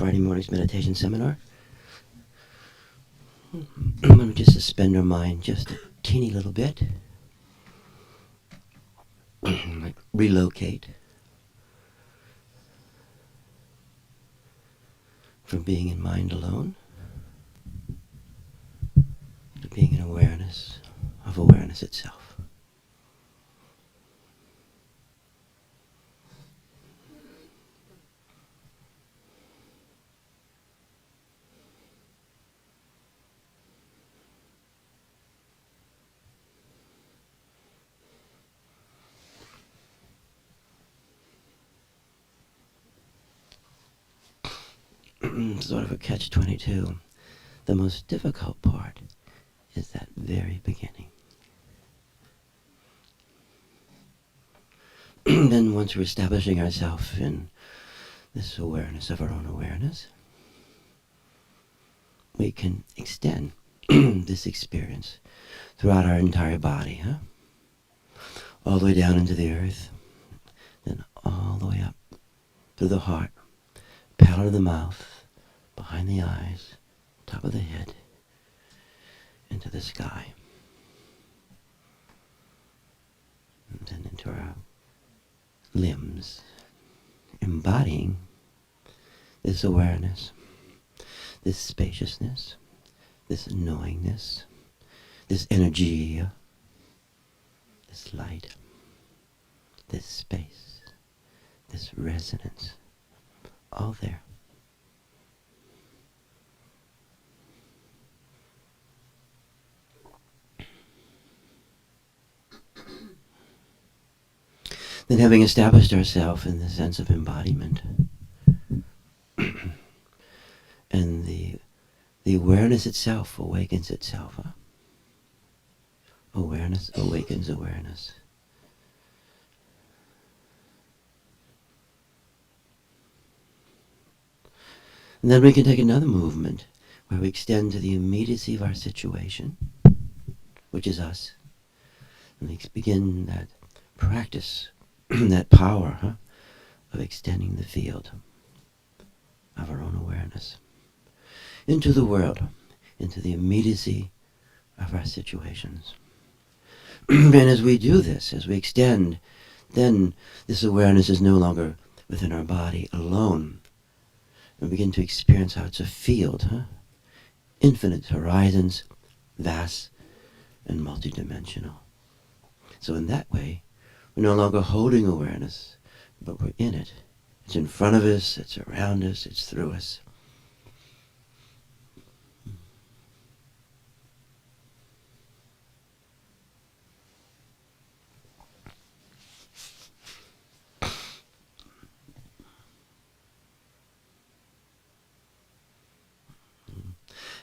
Friday morning's meditation seminar. I'm going to just suspend our mind just a teeny little bit. Like relocate from being in mind alone to being in awareness of awareness itself. Sort of a catch-22. The most difficult part is that very beginning. Then once we're establishing ourselves in this awareness of our own awareness, we can extend this experience throughout our entire body, all the way down into the earth, then all the way up through the heart, palate of the mouth, behind the eyes, top of the head, into the sky, and then into our limbs, embodying this awareness, this spaciousness, this knowingness, this energy, this light, this space, this resonance, all there. Then, having established ourselves in the sense of embodiment, and the awareness itself awakens itself. Awareness awakens awareness. And then we can take another movement where we extend to the immediacy of our situation, which is us, and we begin that practice, that power of extending the field of our own awareness into the world, into the immediacy of our situations. And as we do this, as we extend, then this awareness is no longer within our body alone. We begin to experience how it's a field, infinite horizons, vast and multidimensional. So in that way, we're no longer holding awareness, but we're in it. It's in front of us, it's around us, it's through us.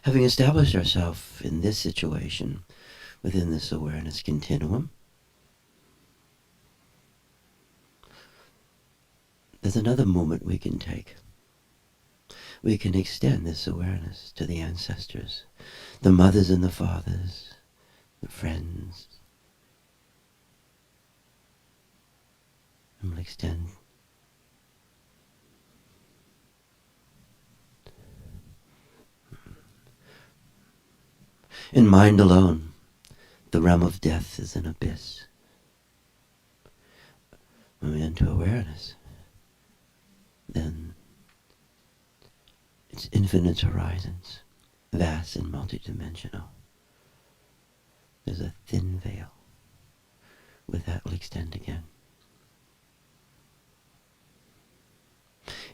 Having established ourselves in this situation, within this awareness continuum, there's another moment we can take. We can extend this awareness to the ancestors, the mothers and the fathers, the friends. And we'll extend in mind alone. The realm of death is an abyss. When we enter awareness, then it's infinite horizons, vast and multidimensional. There's a thin veil. With that will extend again.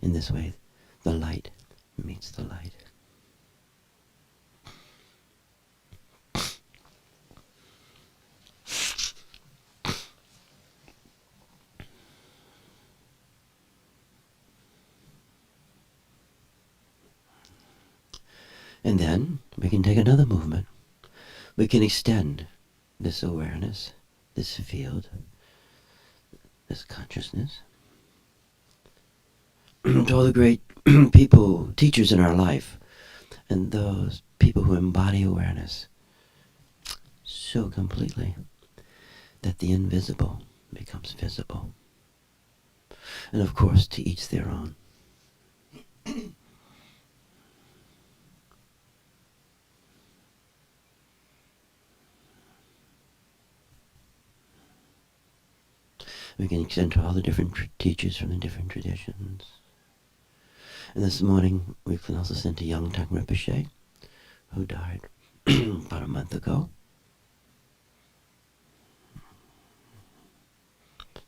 In this way, the light meets the light. And then we can take another movement. We can extend this awareness, this field, this consciousness, to all the great people, teachers in our life, and those people who embody awareness so completely that the invisible becomes visible. And of course, to each their own. We can extend to all the different teachers from the different traditions. And this morning we can also send to young Tang Rinpoche, who died about a month ago.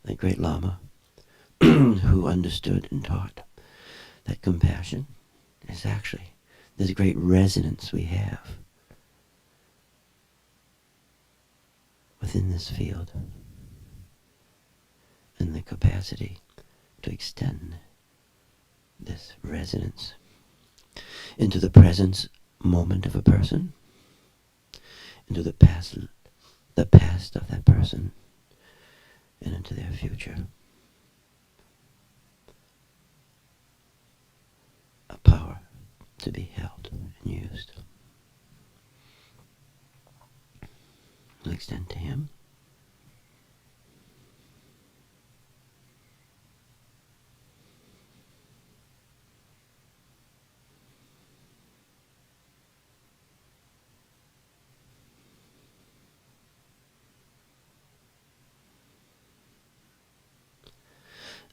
The great Lama, who understood and taught that compassion is actually this great resonance we have within this field, and the capacity to extend this resonance into the present moment of a person, into the past of that person, and into their future. A power to be held and used. We'll extend to him.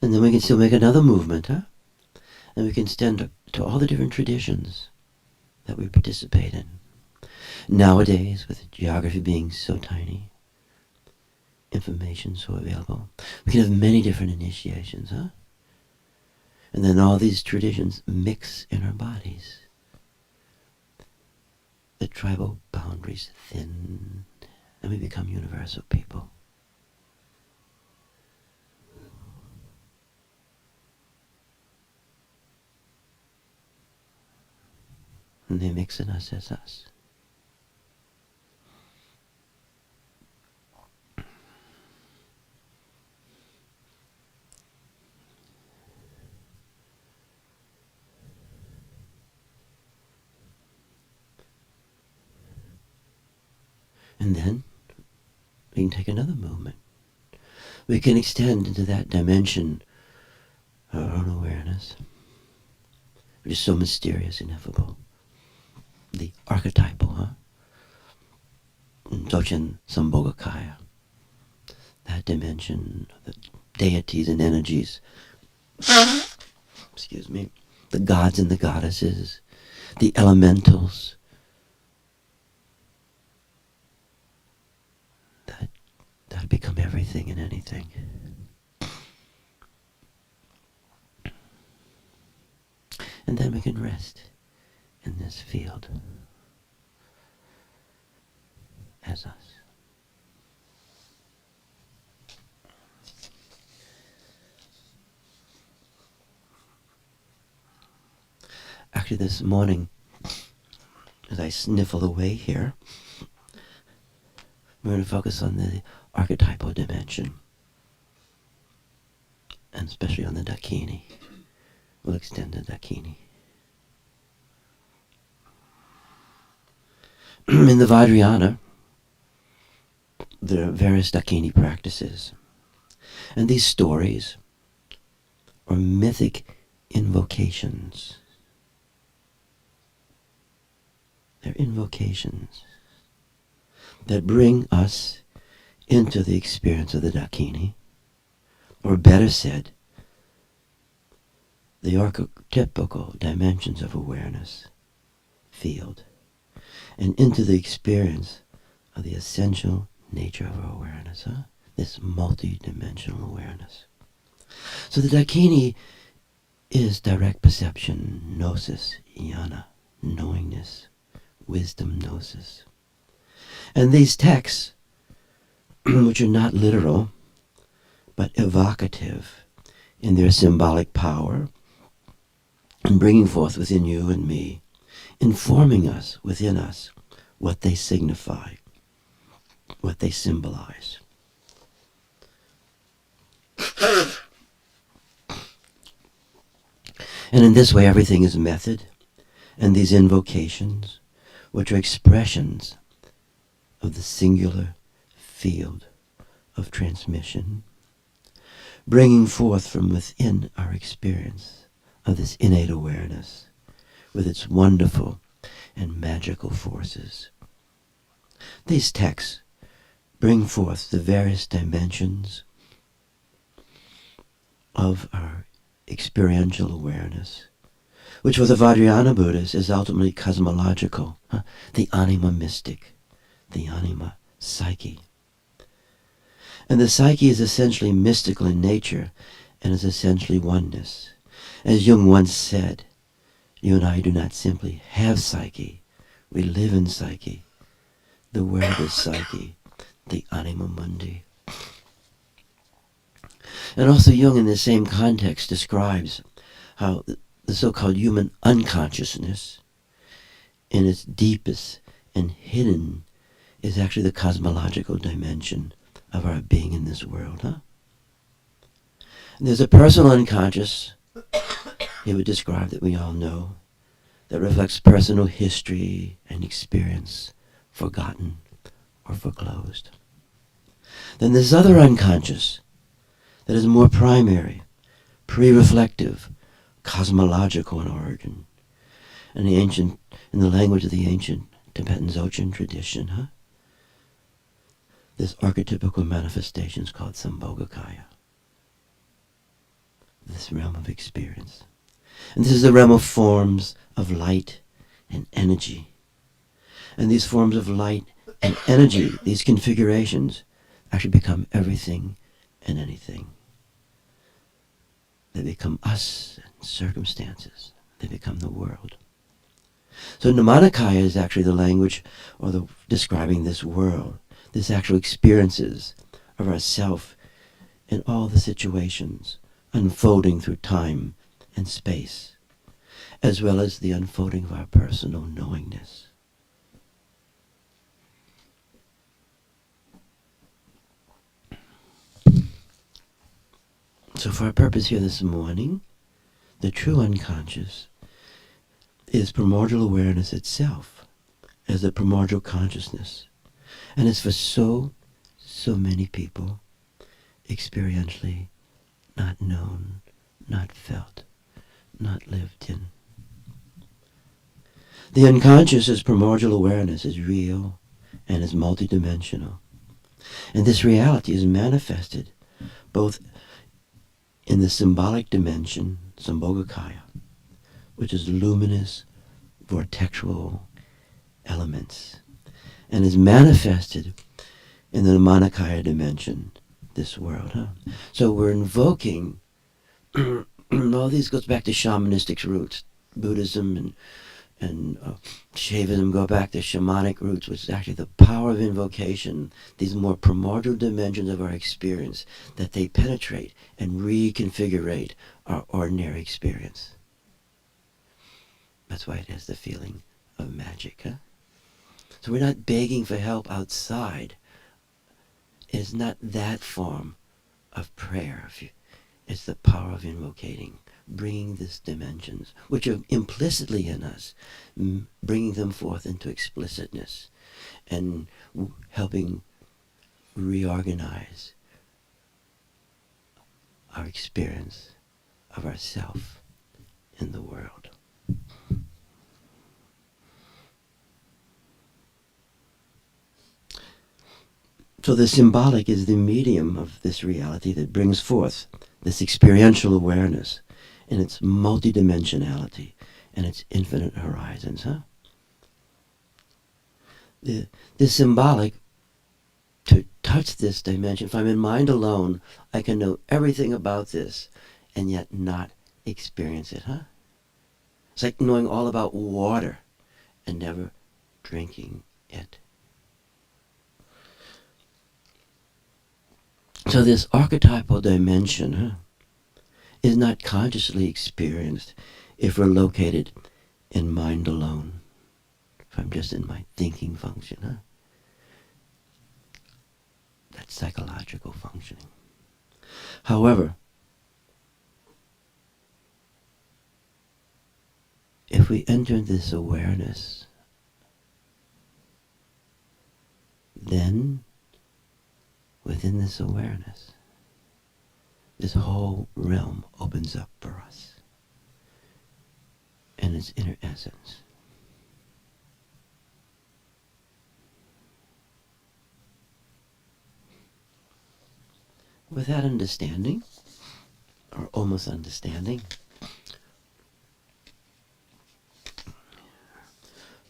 And then we can still make another movement, huh? And we can extend to all the different traditions that we participate in. Nowadays, with geography being so tiny, information so available, we can have many different initiations, huh? And then all these traditions mix in our bodies. The tribal boundaries thin, and we become universal people. And they mix in us as us. And then we can take another movement. We can extend into that dimension of our own awareness, which is so mysterious, ineffable. The archetypal, huh? Dochen Sambhogakaya. That dimension of the deities and energies. Excuse me. The gods and the goddesses. The elementals. That become everything and anything. And then we can rest in this field as us. Actually, this morning, as I sniffle away here, we're going to focus on the archetypal dimension, and especially on the Dakini. We'll extend the Dakini. In the Vajrayana, there are various Dakini practices, and these stories are mythic invocations. They're invocations that bring us into the experience of the Dakini, or better said, the archetypical dimensions of awareness field, and into the experience of the essential nature of our awareness, huh? This multi-dimensional awareness. So the Dakini is direct perception, gnosis, jnana, knowingness, wisdom, gnosis. And these texts, which are not literal, but evocative in their symbolic power, and bringing forth within you and me, informing us within us what they signify, what they symbolize. And in this way, everything is method, and these invocations, which are expressions of the singular field of transmission, bringing forth from within our experience of this innate awareness with its wonderful and magical forces. These texts bring forth the various dimensions of our experiential awareness, which for the Vajrayana Buddhists is ultimately cosmological, the anima mystic, the anima psyche. And the psyche is essentially mystical in nature and is essentially oneness. As Jung once said, you and I do not simply have psyche, we live in psyche. The word is psyche, the anima mundi. And also Jung in the same context describes how the so-called human unconsciousness in its deepest and hidden is actually the cosmological dimension of our being in this world, And there's a personal unconscious, he would describe, that we all know, that reflects personal history and experience, forgotten or foreclosed. Then there's other unconscious that is more primary, pre-reflective, cosmological in origin. In the language of the ancient Tibetan Dzogchen tradition, this archetypical manifestation is called Sambhogakaya, this realm of experience. And this is the realm of forms of light and energy. And these forms of light and energy, these configurations, actually become everything and anything. They become us and circumstances. They become the world. So Nirmanakaya is actually the language or describing this world, this actual experiences of ourself in all the situations unfolding through time and space, as well as the unfolding of our personal knowingness. So for our purpose here this morning, the true unconscious is primordial awareness itself as a primordial consciousness. And it's for so many people experientially not known, not felt, not lived in. The unconscious as primordial awareness is real and is multidimensional. And this reality is manifested both in the symbolic dimension, Sambhogakaya, which is luminous, vortexual elements, and is manifested in the Nirmanakaya dimension, this world. So we're invoking, all these goes back to shamanistic roots, Buddhism and Shaivism go back to shamanic roots, which is actually the power of invocation, these more primordial dimensions of our experience, that they penetrate and reconfigurate our ordinary experience. That's why it has the feeling of magic. So we're not begging for help outside. It's not that form of prayer. It's the power of invocating, bringing these dimensions, which are implicitly in us, bringing them forth into explicitness and helping reorganize our experience of ourself in the world. So the symbolic is the medium of this reality that brings forth this experiential awareness in its multidimensionality and its infinite horizons. The symbolic, to touch this dimension, if I'm in mind alone, I can know everything about this and yet not experience it. It's like knowing all about water and never drinking it. So this archetypal dimension is not consciously experienced if we're located in mind alone. If I'm just in my thinking function, that's psychological functioning. However, if we enter this awareness, then within this awareness, this whole realm opens up for us in its inner essence. With that understanding, or almost understanding,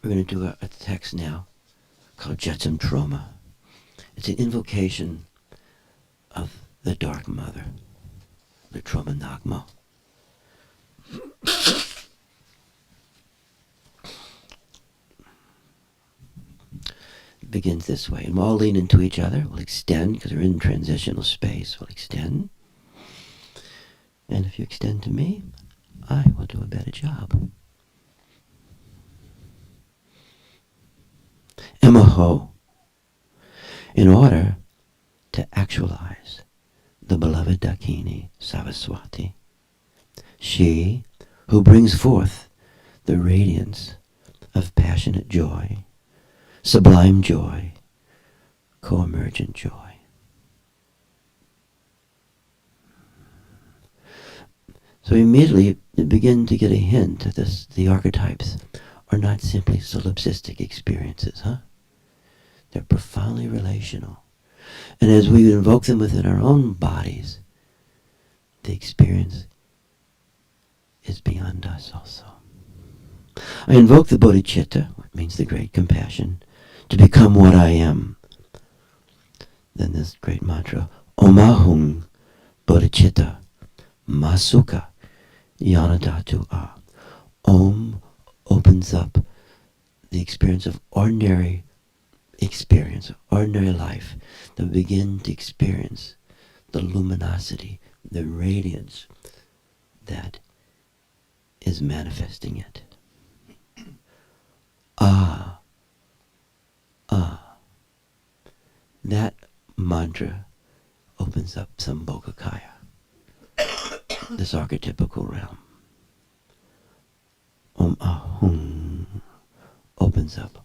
we're going to do a text now called Jetsam Trauma. It's an invocation of the Dark Mother, the Trauma Nagma. It begins this way, and we'll all lean into each other. We'll extend, because we're in transitional space. We'll extend. And if you extend to me, I will do a better job. Emaho, in order to actualize the beloved Dakini Saraswati, she who brings forth the radiance of passionate joy, sublime joy, co-emergent joy. So immediately you begin to get a hint that the archetypes are not simply solipsistic experiences, huh? They're profoundly relational. And as we invoke them within our own bodies, the experience is beyond us also. I invoke the bodhicitta, which means the great compassion, to become what I am. Then this great mantra, Omahung bodhicitta masuka yanadatu a. Om opens up the experience of ordinary life, to begin to experience the luminosity, the radiance that is manifesting it. That mantra opens up Sambhogakaya, this archetypical realm. Om Ahum opens up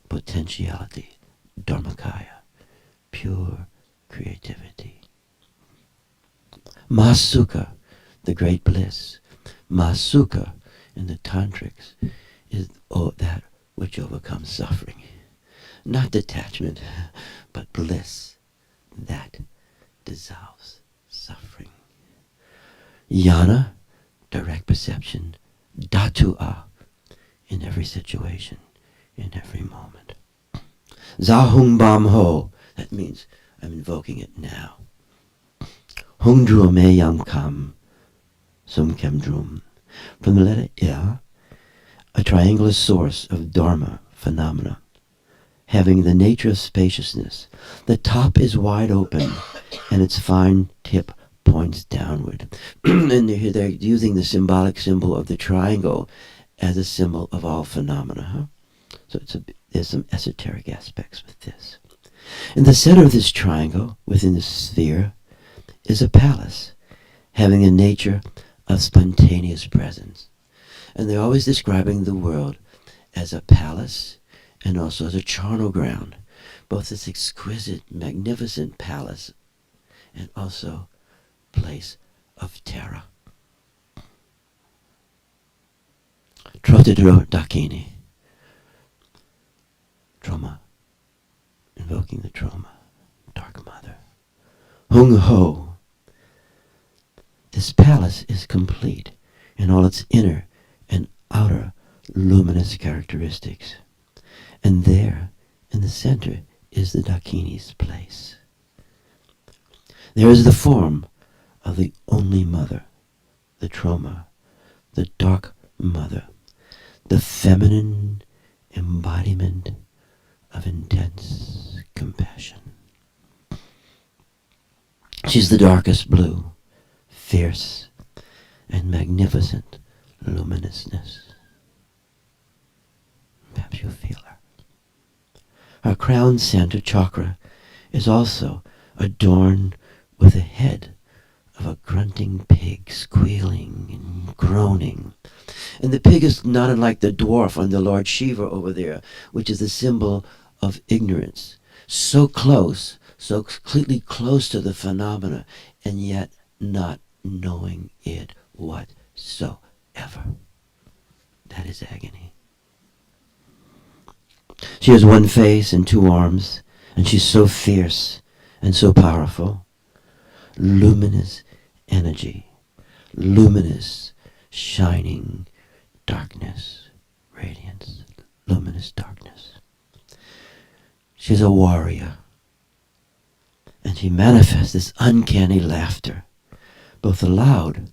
potentiality, Dharmakaya, pure creativity. Masuka, the great bliss. Masuka in the tantrics is that which overcomes suffering. Not detachment, but bliss that dissolves suffering. Yana, direct perception. Datua, in every situation, in every moment. Zahung Bam Ho, that means I'm invoking it now. Hung Drum Me Yang Kam, Sum Kem Drum. From the letter I, a triangular source of Dharma phenomena, having the nature of spaciousness. The top is wide open, and its fine tip points downward. And they're using the symbolic symbol of the triangle as a symbol of all phenomena. Huh? So there's some esoteric aspects with this. In the center of this triangle, within the sphere, is a palace, having a nature of spontaneous presence. And they're always describing the world as a palace and also as a charnel ground, both this exquisite, magnificent palace and also place of terror. Trotadro Dakini, trauma, invoking the trauma, Dark Mother. Hung Ho, this palace is complete in all its inner and outer luminous characteristics. And there, in the center, is the Dakini's place. There is the form of the only mother, the trauma, the Dark Mother, the feminine embodiment of intense compassion. She's the darkest blue, fierce and magnificent luminousness. Perhaps you'll feel her. Our crown center chakra is also adorned with the head of a grunting pig, squealing and groaning. And the pig is not unlike the dwarf on the Lord Shiva over there, which is the symbol of ignorance. So close, so completely close to the phenomena, and yet not knowing it whatsoever. That is agony. She has one face and two arms, and she's so fierce and so powerful. Luminous energy, luminous, shining darkness, radiance, luminous darkness. She's a warrior, and she manifests this uncanny laughter, both aloud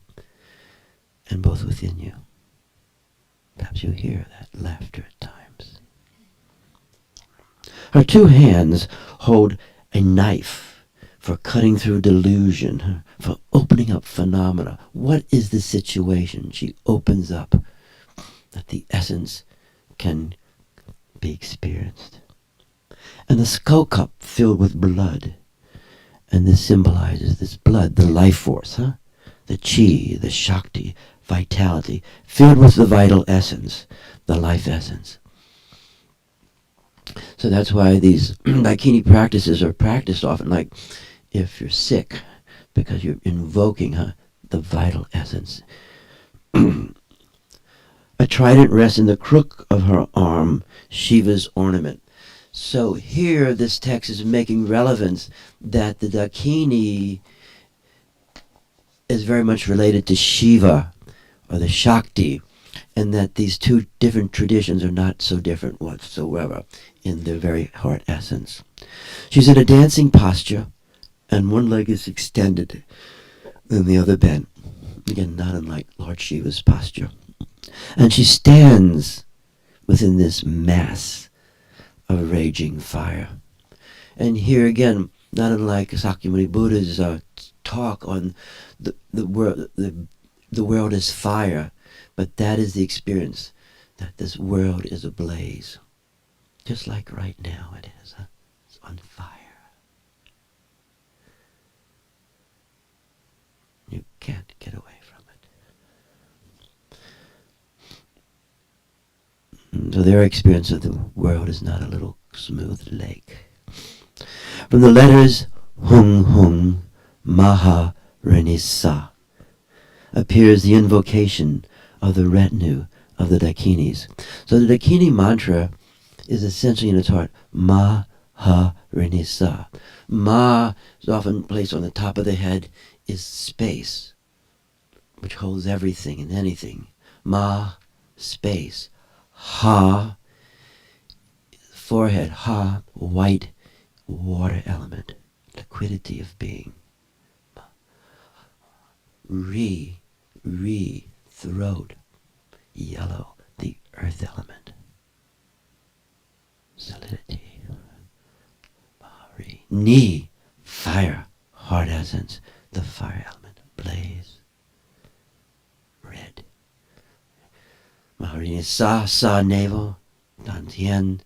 and both within you. Perhaps you hear that laughter at times. Her two hands hold a knife for cutting through delusion, for opening up phenomena. What is the situation? She opens up that the essence can be experienced. And the skull cup filled with blood. And this symbolizes this blood, the life force, the chi, the shakti, vitality, filled with the vital essence, the life essence. So that's why these Dakini practices are practiced often, like if you're sick, because you're invoking the vital essence. A trident rests in the crook of her arm, Shiva's ornament. So here this text is making relevance that the Dakini is very much related to Shiva, or the Shakti, and that these two different traditions are not so different whatsoever in their very heart essence. She's in a dancing posture, and one leg is extended and the other bent. Again, not unlike Lord Shiva's posture. And she stands within this mass of raging fire. And here again, not unlike Sakyamuni Buddha's talk on the world is fire, but that is the experience, that this world is ablaze. Just like right now it is. It's on fire. You can't get away from it. So their experience of the world is not a little smooth lake. From the letters Hung Hung Maha Renisa appears the invocation of the retinue of the Dakinis. So the Dakini mantra is essentially in its heart Maha Renisa. Ma is often placed on the top of the head, is space, which holds everything and anything. Ma, space. Ha, forehead. Ha, white water element, liquidity of being. Re, throat, yellow, the earth element. Solidity. Mahari. Ni, fire, heart essence, the fire element. Blaze. Red. Mahari. Sa, navel, dantian.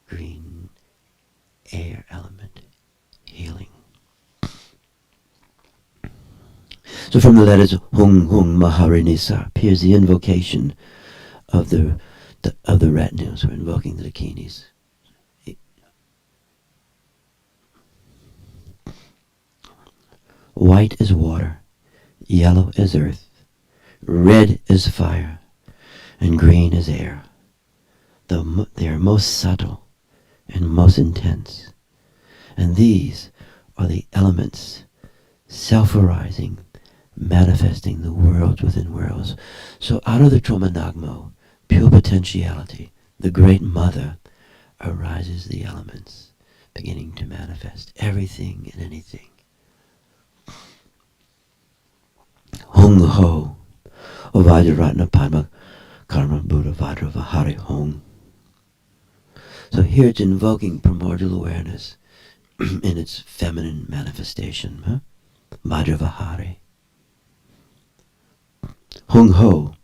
Green, air element, healing. So from the letters Hung Hung Maharinisa appears the invocation of the retinues, or invoking the Dakinis. White is water, yellow is earth, red is fire, and green is air. They are most subtle and most intense. And these are the elements self-arising, manifesting the worlds within worlds. So out of the Tromanagmo, pure potentiality, the great mother, arises the elements, beginning to manifest everything and anything. Hung Ho, Vajraratna Padma Karma Buddha Vajra Vahari Hung. So here it's invoking primordial awareness in its feminine manifestation. Vajra Vahari. Hung Ho.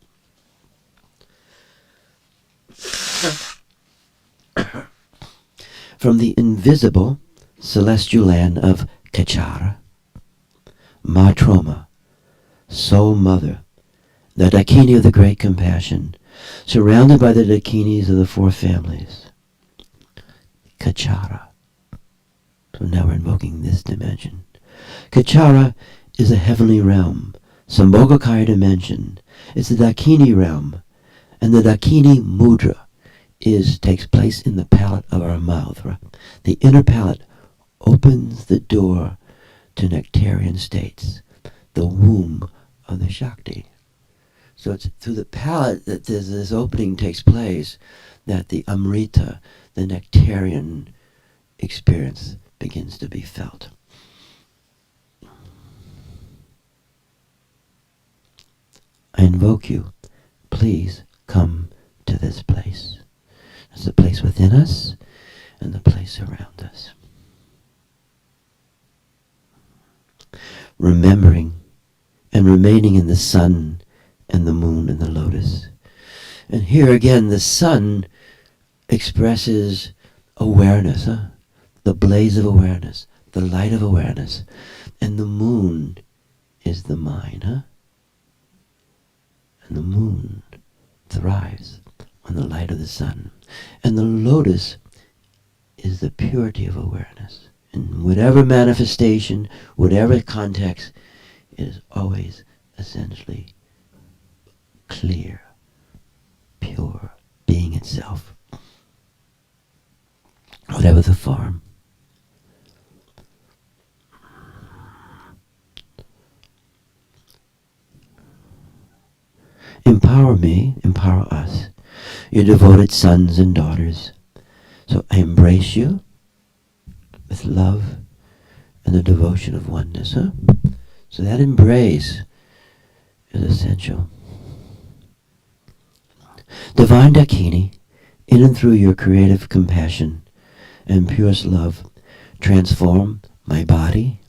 From the invisible celestial land of Kachara, Matroma, Soul Mother, the Dakini of the Great Compassion, surrounded by the Dakinis of the four families. Kachara. So now we're invoking this dimension. Kachara is a heavenly realm, Sambhogakaya dimension. It's the Dakini realm, and the Dakini mudra takes place in the palate of our mouth. Right? The inner palate opens the door to nectarian states. the womb of the Shakti. So it's through the palate that this opening takes place that the Amrita, the nectarian experience, begins to be felt. I invoke you, please come to this place. It's the place within us and the place around us. Remembering and remaining in the sun and the moon and the lotus. And here again, the sun expresses awareness, the blaze of awareness, the light of awareness. And the moon is the mind. And the moon thrives on the light of the sun. And the lotus is the purity of awareness. In whatever manifestation, whatever context, it is always essentially clear, pure, being itself. Whatever the form. Empower me, empower us, your devoted sons and daughters. So I embrace you with love and the devotion of oneness. So that embrace is essential. Divine Dakini, in and through your creative compassion and purest love, transform my body,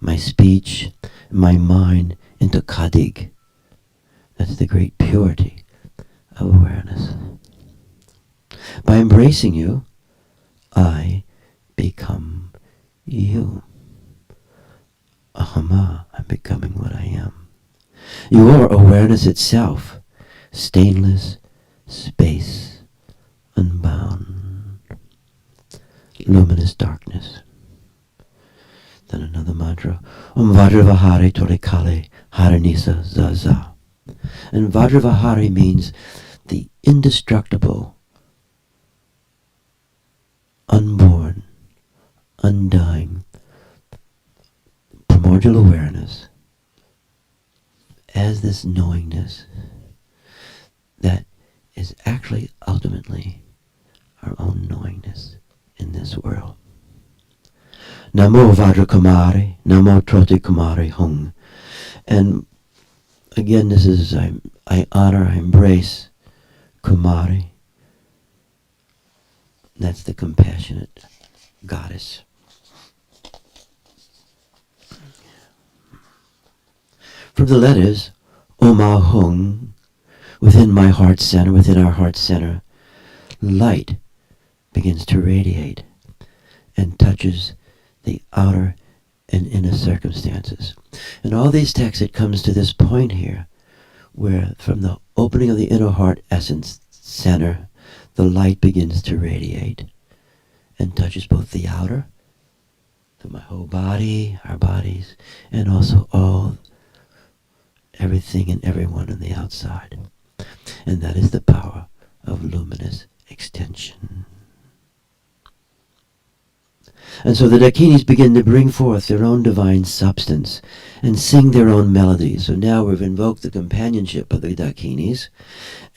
my speech, my mind into kadig. That's the great purity of awareness. By embracing you, I become you. Ahama, I'm becoming what I am. You are awareness itself, stainless, space, unbound, luminous darkness. Then another mantra, Om Vajravahari Torikale Haranisa Zaza. And Vajravahari means the indestructible, unborn, undying, primordial awareness as this knowingness that is actually ultimately our own knowingness in this world. Namo Vajra Kumari, Namo Troti Kumari Hung. And again, this is, I honor, I embrace Kumari. That's the compassionate goddess. From the letters, Oma Hung, within my heart center, within our heart center, light begins to radiate and touches the outer and inner circumstances. In all these texts, it comes to this point here, where from the opening of the inner heart essence center, the light begins to radiate and touches both the outer, through my whole body, our bodies, and also everything and everyone on the outside. And that is the power of luminous extension. And so the Dakinis begin to bring forth their own divine substance and sing their own melodies. So now we've invoked the companionship of the Dakinis,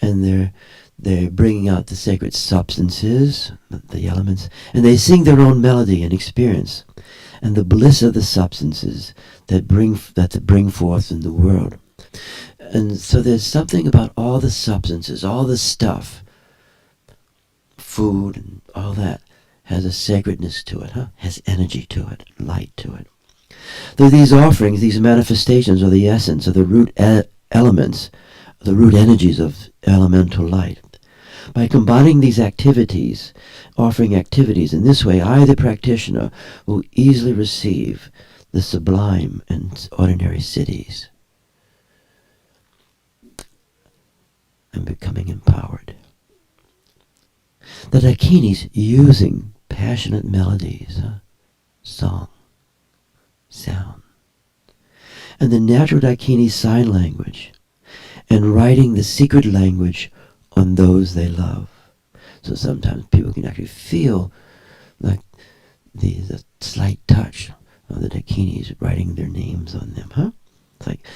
and they're bringing out the sacred substances, the elements, and they sing their own melody and experience, and the bliss of the substances that bring forth in the world. And so there's something about all the substances, all the stuff, food and all that, has a sacredness to it, has energy to it, light to it. Though these offerings, these manifestations, are the essence of the root elements, the root energies of elemental light. By combining these activities, offering activities in this way, I, the practitioner, will easily receive the sublime and ordinary cities. I'm becoming empowered. The Dakinis using passionate melodies, song, sound, and the natural Dakini sign language, and writing the secret language on those they love. So sometimes people can actually feel like the slight touch of the Dakinis writing their names on them, It's like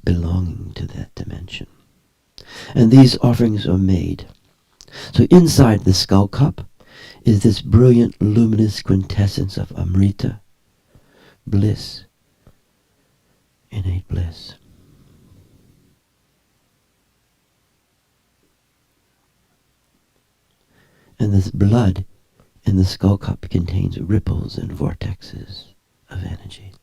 belonging to that dimension. And these offerings are made. So inside the skull cup is this brilliant, luminous quintessence of Amrita, bliss, innate bliss. And this blood in the skull cup contains ripples and vortexes of energy.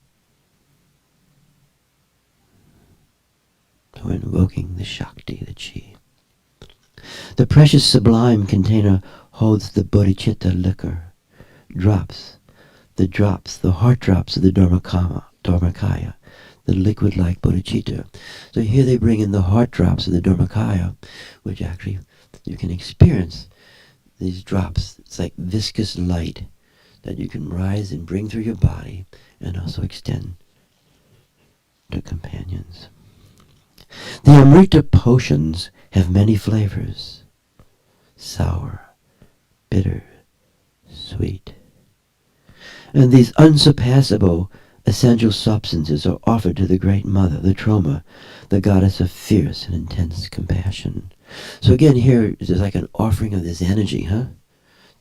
So we're invoking the Shakti, the Chi. The precious sublime container holds the bodhicitta liquor, drops, the heart drops of the Dharmakaya, the liquid-like bodhicitta. So here they bring in the heart drops of the Dharmakaya, which actually you can experience these drops. It's like viscous light that you can rise and bring through your body and also extend to companions. The Amrita potions have many flavors: sour, bitter, sweet. And these unsurpassable essential substances are offered to the Great Mother, the Troma, the goddess of fierce and intense compassion. So again, here is like an offering of this energy,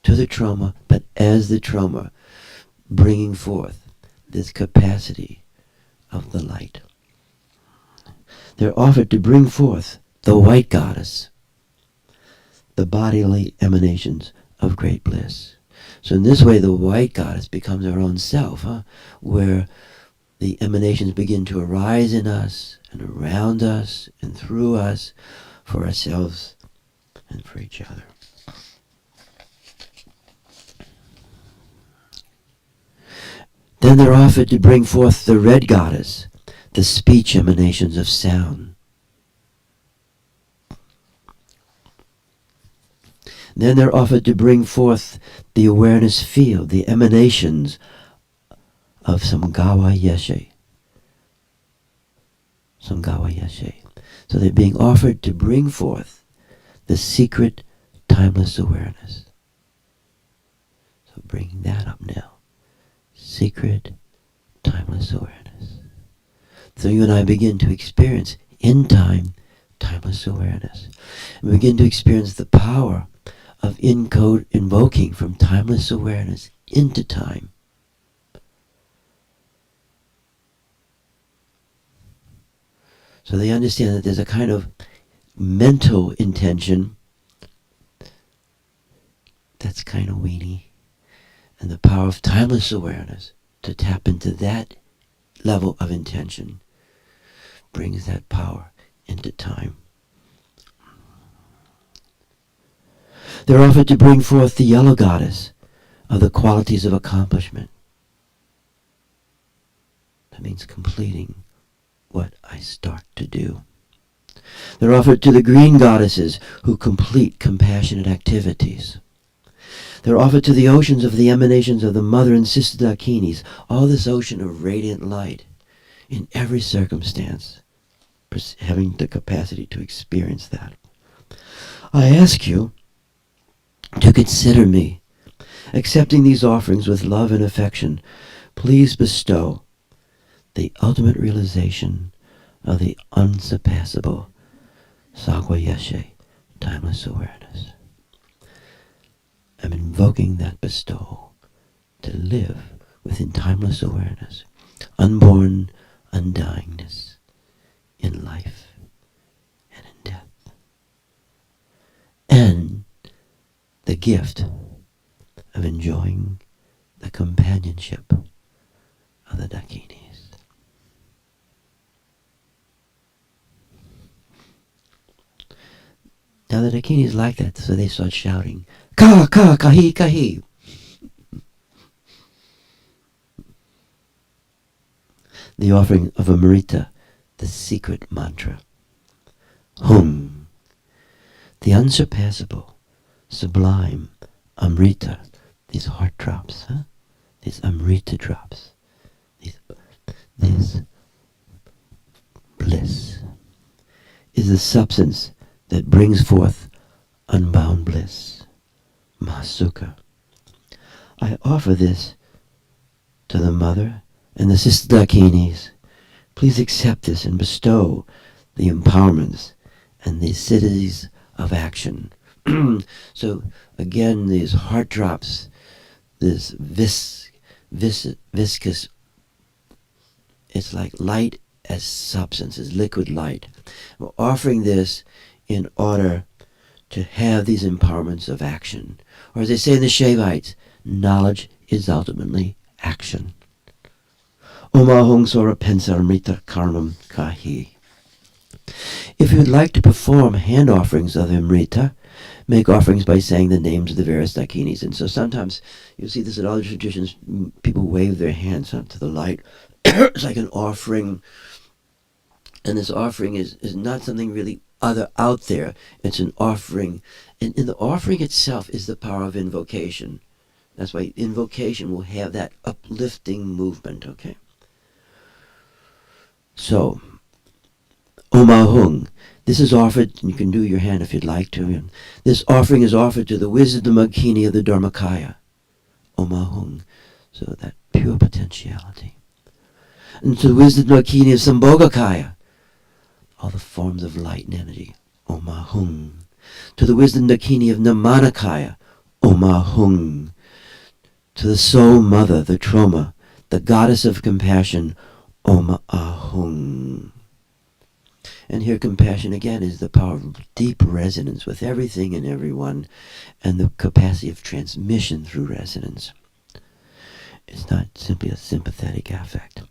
to the Troma, but as the Troma, bringing forth this capacity of the light. They're offered to bring forth the white goddess, the bodily emanations of great bliss. So in this way, the white goddess becomes our own self, where the emanations begin to arise in us and around us and through us for ourselves and for each other. Then they're offered to bring forth the red goddess, the speech emanations of sound. Then they're offered to bring forth the awareness field, the emanations of Samgawa Yeshe. Samgawa Yeshe. So they're being offered to bring forth the secret, timeless awareness. So bring that up now. Secret, timeless awareness. So you and I begin to experience in time, timeless awareness. And we begin to experience the power of invoking from timeless awareness into time. So they understand that there's a kind of mental intention that's kind of weenie. And the power of timeless awareness to tap into that level of intention brings that power into time. They're offered to bring forth the yellow goddess of the qualities of accomplishment. That means completing what I start to do. They're offered to the green goddesses who complete compassionate activities. They're offered to the oceans of the emanations of the Mother and Sister Dakinis, all this ocean of radiant light in every circumstance, having the capacity to experience that. I ask you to consider me, accepting these offerings with love and affection. Please bestow the ultimate realization of the unsurpassable Sagwa Yeshe, timeless awareness. I'm invoking that bestowal to live within timeless awareness, unborn undyingness in life and in death. And the gift of enjoying the companionship of the Dakinis. Now the Dakinis like that, so they start shouting, "Ka, ka, kahi, kahi." The offering of Amrita, the secret mantra. Hum. The unsurpassable, sublime Amrita, these heart drops, these Amrita drops, this bliss is the substance that brings forth unbound bliss, Mahasukha. I offer this to the Mother and the Sister Dakinis. Please accept this and bestow the empowerments and the cities of action. So again, these heart drops, this viscous, it's like light as substance, as liquid light. We're offering this in order to have these empowerments of action. Or as they say in the Shaivites, knowledge is ultimately action. Omahong sora pensaramrita karmam kahi. If you would like to perform hand offerings of Amrita, make offerings by saying the names of the various Dakinis. And so sometimes you'll see this in other traditions, people wave their hands up to the light. It's like an offering. And this offering is not something really out there. It's an offering. And in the offering itself is the power of invocation. That's why invocation will have that uplifting movement, okay? So, Omahung. This is offered, and you can do your hand if you'd like to. This offering is offered to the wisdom Dakini of the Dharmakaya. Omahung. So that pure potentiality. And to the wisdom Dakini of Sambhogakaya. All the forms of light and energy. Omahung. To the wisdom Dakini of Namanakaya. Omahung. To the soul mother, the Troma, the goddess of compassion. Omahung. And here compassion again is the power of deep resonance with everything and everyone, and the capacity of transmission through resonance. It's not simply a sympathetic affect.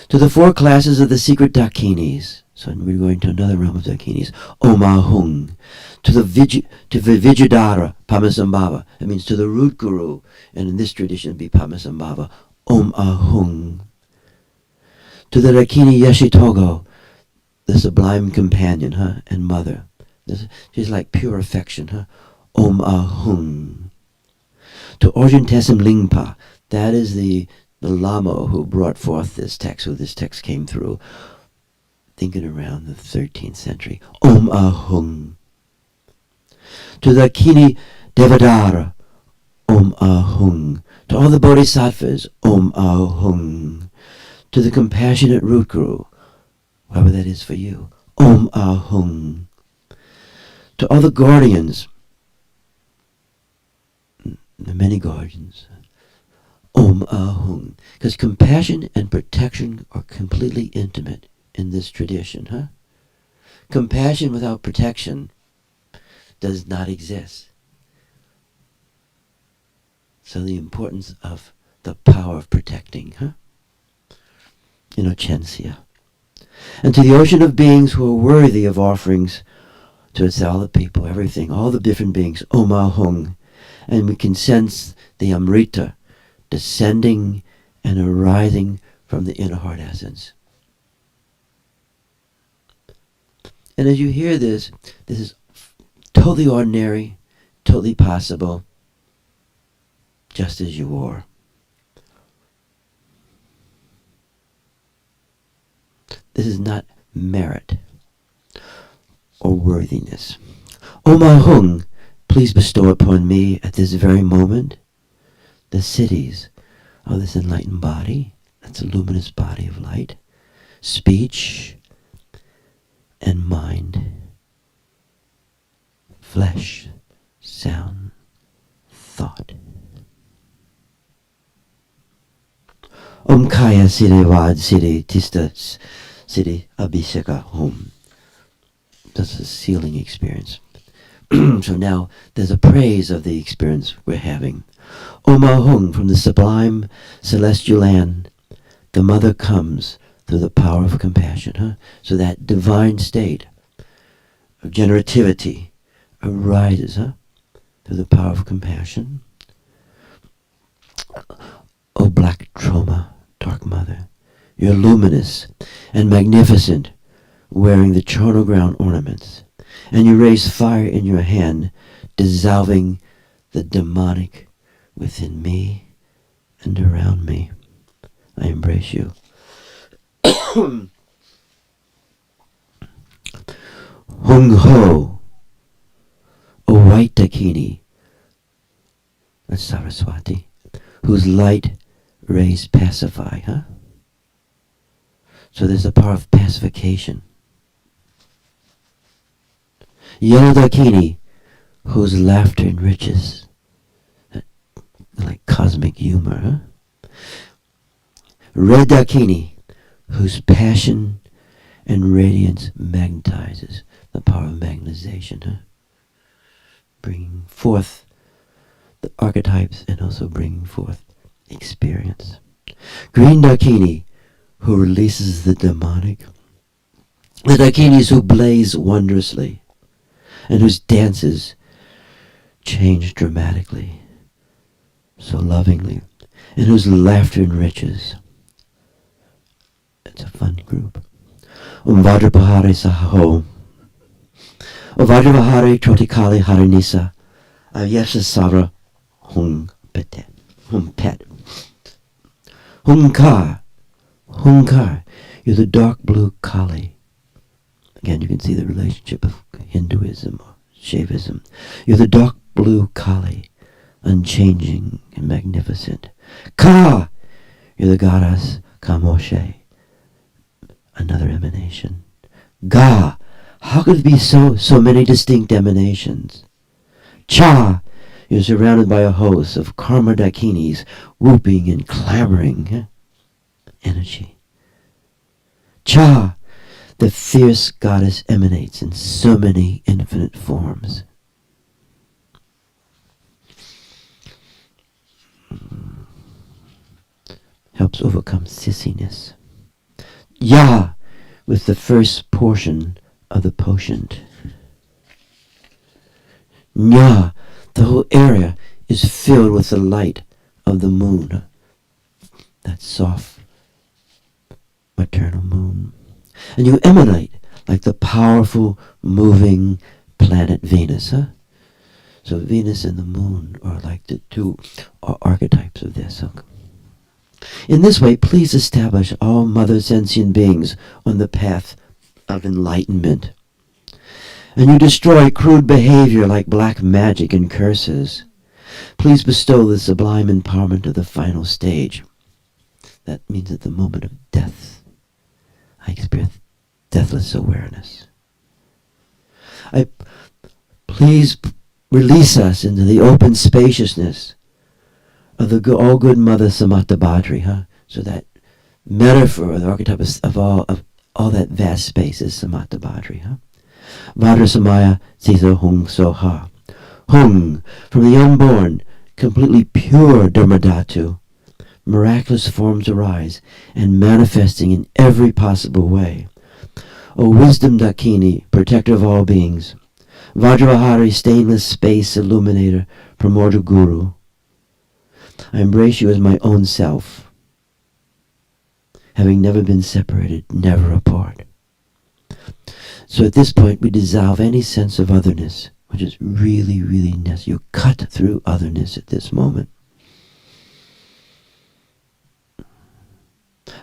To the four classes of the secret Dakinis, so we're going to another realm of Dakinis, Omahung. To the Vijayadhara, Pamasambhava, it means to the root guru, and in this tradition it'd be Pamasambhava, Omahung. To the Dakini Yeshitogo, the sublime companion, and mother. She's like pure affection, Omahung. To Orjin Tessim Lingpa, that is the Lama who brought forth this text, who this text came through, thinking around the 13th century. Omahung. To the Dakini Devadara, Omahung. To all the Bodhisattvas, Omahung. To the compassionate root guru, whoever that is for you, Omahung. To all the guardians, the many guardians, Omahung. Because compassion and protection are completely intimate in this tradition, Compassion without protection does not exist. So the importance of the power of protecting, Inocencia. And to the ocean of beings who are worthy of offerings, to all the people, everything, all the different beings, Omahung. And we can sense the Amrita descending and arising from the inner heart essence. And as you hear this is totally ordinary, totally possible, just as you are. This is not merit or worthiness. Omahung, please bestow upon me at this very moment the cities of this enlightened body, that's a luminous body of light, speech and mind, flesh, sound, thought. Kaya Siddhi Vad Siddhi Tista Siddhi Abhisheka Hum. That's a sealing experience. So now there's a praise of the experience we're having. Omahung, from the sublime celestial land, the mother comes through the power of compassion. So that divine state of generativity arises through the power of compassion. O black Troma, dark mother, you're luminous and magnificent, wearing the charnel ground ornaments, and you raise fire in your hand, dissolving the demonic within me and around me. I embrace you. Hung Ho, O white Dakini, that's Saraswati, whose light rays pacify, So there's the power of pacification. Yellow Dakini, whose laughter enriches, like cosmic humor. Huh? Red Dakini, whose passion and radiance magnetizes, the power of magnetization, huh? Bringing forth the archetypes and also bringing forth experience. Green Dakini, who releases the demonic. The Dakinis who blaze wondrously and whose dances change dramatically, so lovingly, and whose laughter enriches. It's a fun group. Vajrapahari Saho. Vajrapahari Trotikali Harinisa. Avyasha Sara Hung Pet. Hunkar. Hunkar. You're the dark blue Kali. Again, you can see the relationship of Hinduism or Shaivism. You're the dark blue Kali, unchanging and magnificent. Ka! You're the goddess Kamoshe, another emanation. Ga! How could it be so many distinct emanations? Cha! You're surrounded by a host of karma dakinis, whooping and clamoring. Energy. Cha! The fierce goddess emanates in so many infinite forms. Helps overcome sissiness. Ya, with the first portion of the potion. Nya, the whole area is filled with the light of the moon. That soft maternal moon. And you emanate like the powerful, moving planet Venus, huh? So Venus and the moon are like the two archetypes of this. Okay? In this way, please establish all mother sentient beings on the path of enlightenment. And you destroy crude behavior like black magic and curses. Please bestow the sublime empowerment of the final stage. That means at the moment of death, I experience deathless awareness. Please release us into the open spaciousness of the all-good Mother Samattabhadri, huh? So that metaphor, the archetype of all that vast space is Samattabhadri, huh? Vajra Samaya Sisa Hung Soha. Hung, from the unborn, completely pure Dharmadhatu, miraculous forms arise and manifesting in every possible way. O wisdom Dakini, protector of all beings, Vajravahari, stainless space illuminator, primordial guru, I embrace you as my own self, having never been separated, never apart. So at this point we dissolve any sense of otherness, which is really, really necessary. You cut through otherness at this moment.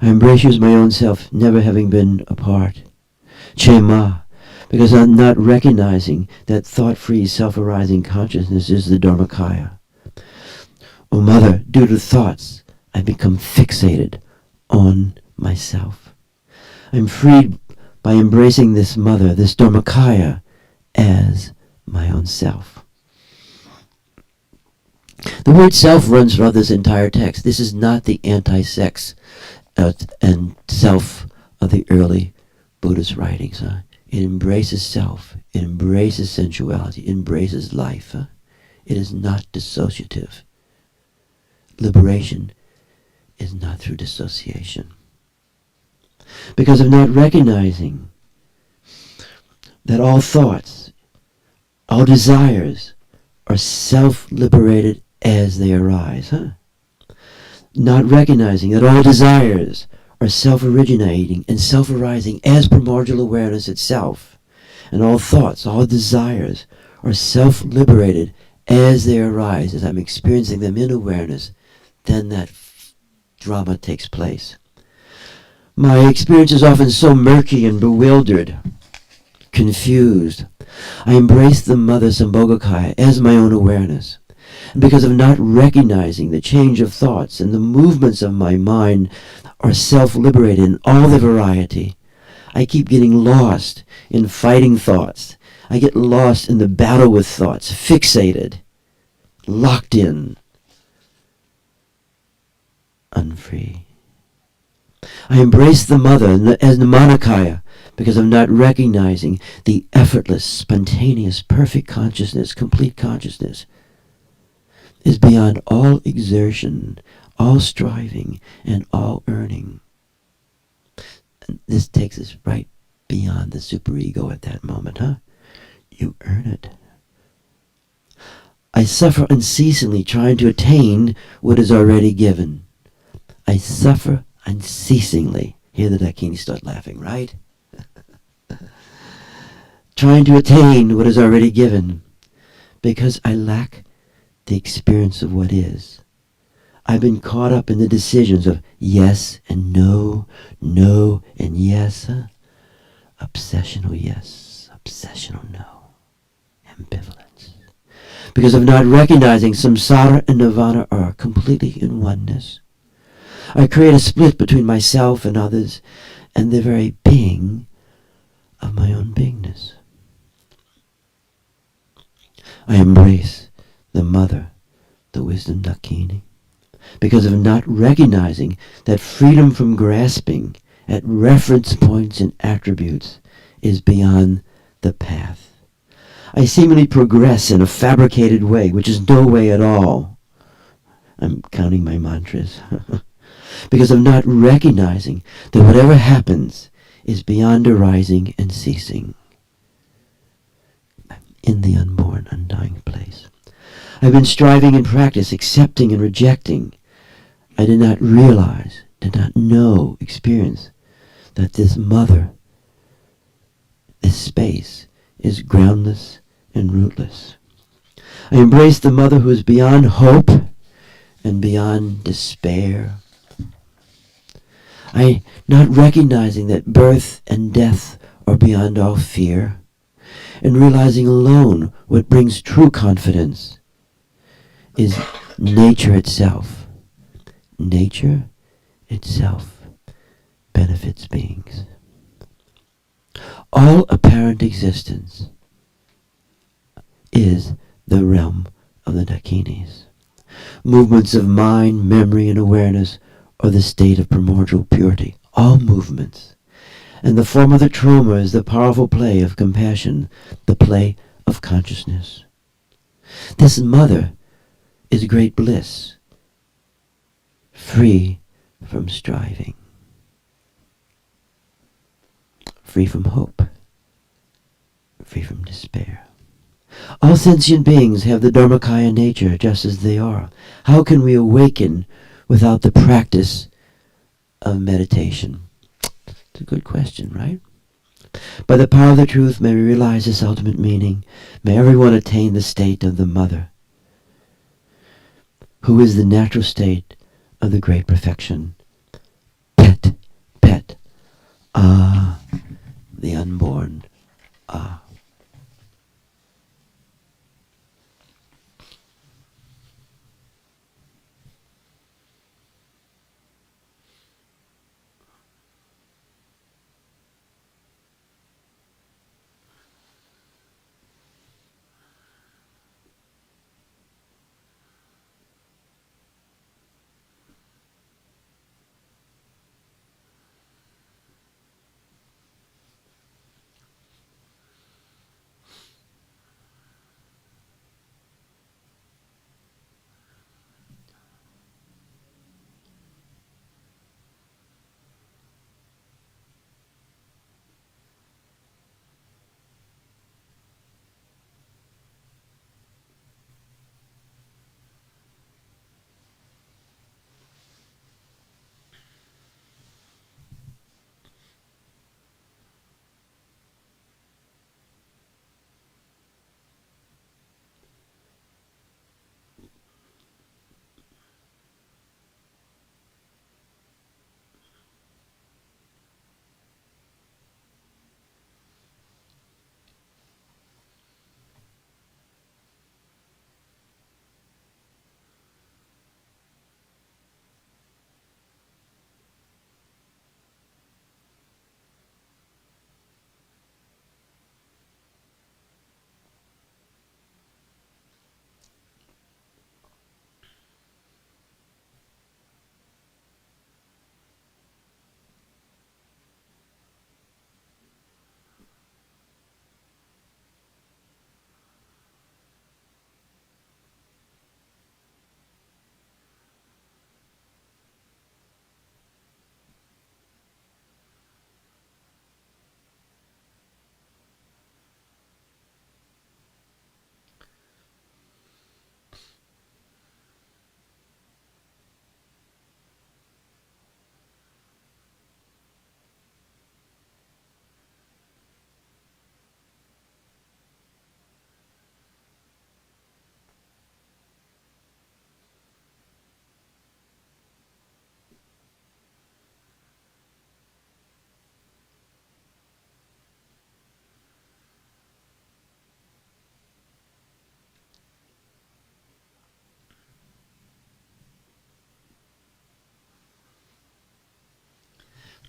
I embrace you as my own self, never having been apart. Chema, because I'm not recognizing that thought-free, self-arising consciousness is the Dharmakaya. O Mother, due to thoughts, I become fixated on myself. I'm freed by embracing this Mother, this Dharmakaya, as my own self. The word self runs throughout this entire text. This is not the anti-sex and self of the early Buddhist writings. It embraces self. It embraces sensuality. It embraces life. It is not dissociative. Liberation is not through dissociation. Because of not recognizing that all thoughts, all desires are self-liberated as they arise. Not recognizing that all desires are self-originating and self-arising as primordial awareness itself. And all thoughts, all desires are self-liberated as they arise, as I'm experiencing them in awareness. Then that drama takes place. My experience is often so murky and bewildered, confused. I embrace the Mother Sambhogakaya as my own awareness. And because of not recognizing the change of thoughts and the movements of my mind are self-liberated in all their variety, I keep getting lost in fighting thoughts. I get lost in the battle with thoughts, fixated, locked in, unfree. I embrace the mother as Namanikaya because of not recognizing the effortless, spontaneous, perfect consciousness, complete consciousness is beyond all exertion, all striving, and all earning. And this takes us right beyond the superego at that moment, huh? You earn it. I suffer unceasingly trying to attain what is already given. I suffer unceasingly. Here the Dakini start laughing, right? Trying to attain what is already given because I lack the experience of what is. I've been caught up in the decisions of yes and no, no and yes, obsessional yes, obsessional no, ambivalence. Because of not recognizing samsara and nirvana are completely in oneness, I create a split between myself and others and the very being of my own beingness. I embrace the mother, the wisdom Dakini, because of not recognizing that freedom from grasping at reference points and attributes is beyond the path. I seemingly progress in a fabricated way, which is no way at all. I'm counting my mantras. Because of not recognizing that whatever happens is beyond arising and ceasing in the unborn, undying place. I've been striving in practice, accepting and rejecting. I did not realize, did not know, experience that this mother, this space, is groundless and rootless. I embrace the mother who is beyond hope and beyond despair. I not recognizing that birth and death are beyond all fear, and realizing alone what brings true confidence is nature itself. Nature itself benefits beings. All apparent existence is the realm of the Dakinis. Movements of mind, memory, and awareness are the state of primordial purity. All movements. And the form of the trauma is the powerful play of compassion, the play of consciousness. This mother is great bliss, free from striving, free from hope, free from despair. All sentient beings have the Dharmakaya nature just as they are. How can we awaken without the practice of meditation? It's a good question, right? By the power of the truth, may we realize this ultimate meaning. May everyone attain the state of the mother, who is the natural state of the great perfection. Pet, pet, ah, the unborn, ah.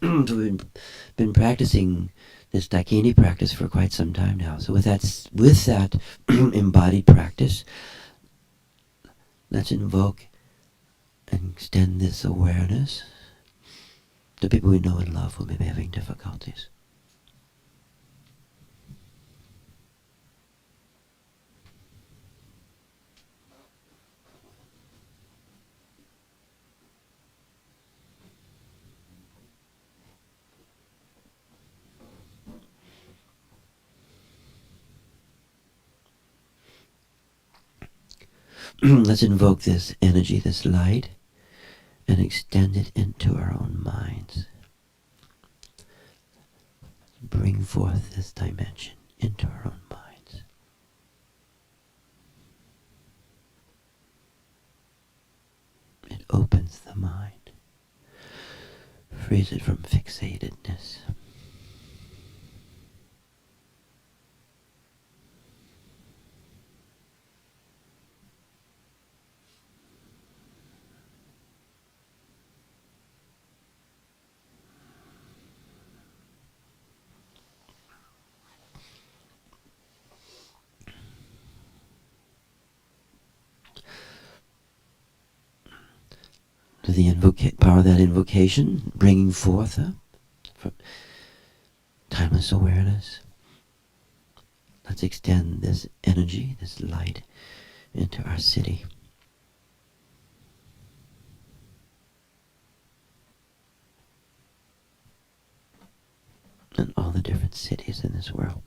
So we've been practicing this Dakini practice for quite some time now. So with that embodied practice, let's invoke and extend this awareness to people we know and love who may be having difficulties. Let's invoke this energy, this light, and extend it into our own minds. Bring forth this dimension into our own minds. It opens the mind, frees it from fixatedness. To the power of that invocation, bringing forth from timeless awareness. Let's extend this energy, this light, into our city. And all the different cities in this world.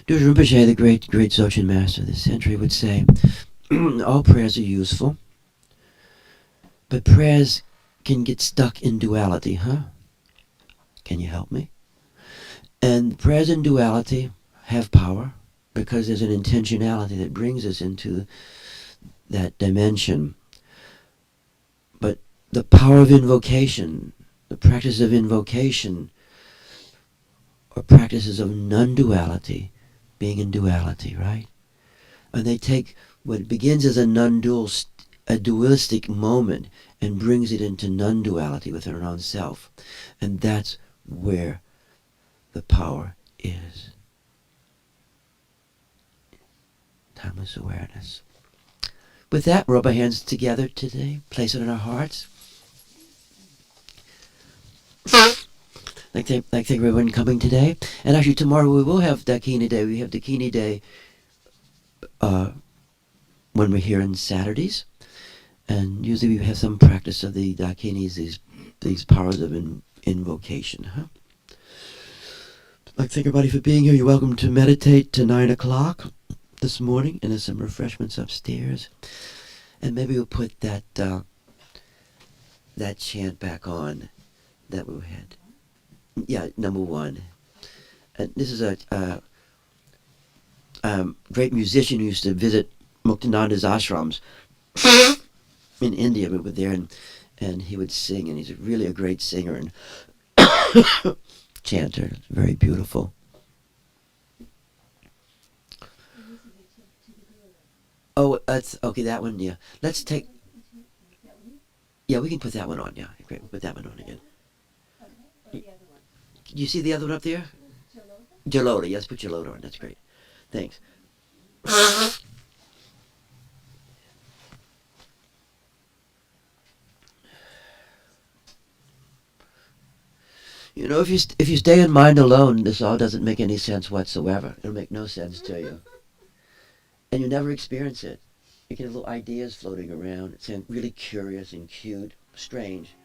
During Rinpoche, the great Dzogchen master of the century, would say, all prayers are useful, but prayers can get stuck in duality, huh? Can you help me? And prayers in duality have power because there's an intentionality that brings us into that dimension. But the power of invocation, the practice of invocation, or practices of non-duality, being in duality, right? And they take what begins as a dualistic moment and brings it into non-duality within our own self. And that's where the power is. Timeless awareness. With that, rub our hands together today. Place it in our hearts. Thank everyone coming today. And actually tomorrow we will have Dakini Day. We have Dakini Day when we're here on Saturdays. And usually we have some practice of the Dakinis, these powers of invocation. Huh? I'd like to thank everybody for being here. You're welcome to meditate to 9 o'clock this morning. And there's some refreshments upstairs. And maybe we'll put that chant back on that we had. Yeah, number 1. And this is a great musician who used to visit Muktananda's ashrams in India. We were there, and he would sing, and he's really a great singer and chanter. It's very beautiful. Oh, that's okay. That one, yeah. Let's take. Yeah, we can put that one on. Yeah, great. We'll put that one on again. You see the other one up there? Jalota. Yes, put Jalota on. That's great. Thanks. You know, if you stay in mind alone, this all doesn't make any sense whatsoever. It'll make no sense to you, and you never experience it. You get little ideas floating around. It's really curious and cute, strange.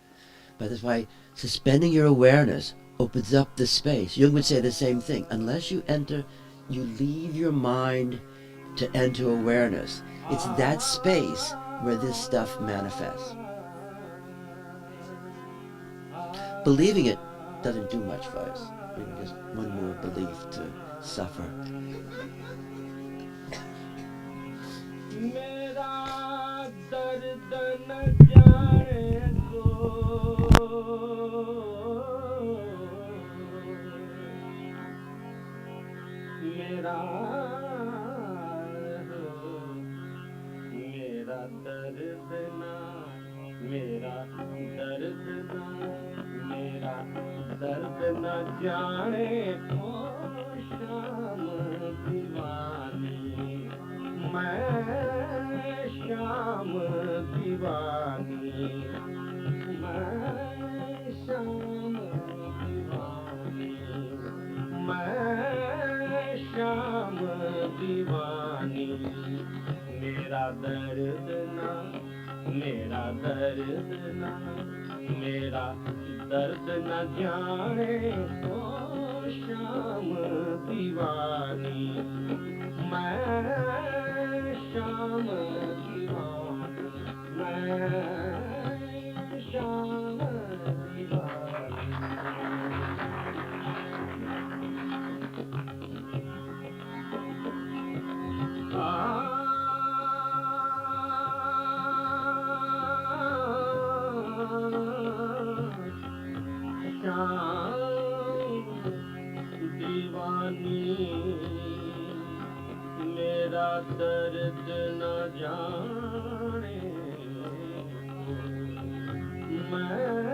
But that's why suspending your awareness opens up the space. Jung would say the same thing. Unless you leave your mind to enter awareness. It's that space where this stuff manifests. Believing it doesn't do much for us. Just one more belief to suffer. दर्द न जाने ओ शाम दीवानी मैं शाम दीवानी मैं शाम दीवानी मैं शाम दीवानी मेरा दर्द ना मेरा दर्द ना मेरा दर्द न जाने ओ शाम दीवानी मैं शाम दीवानी मैं शाम दीवानी दीवानी मेरा दर्द न जाने मैं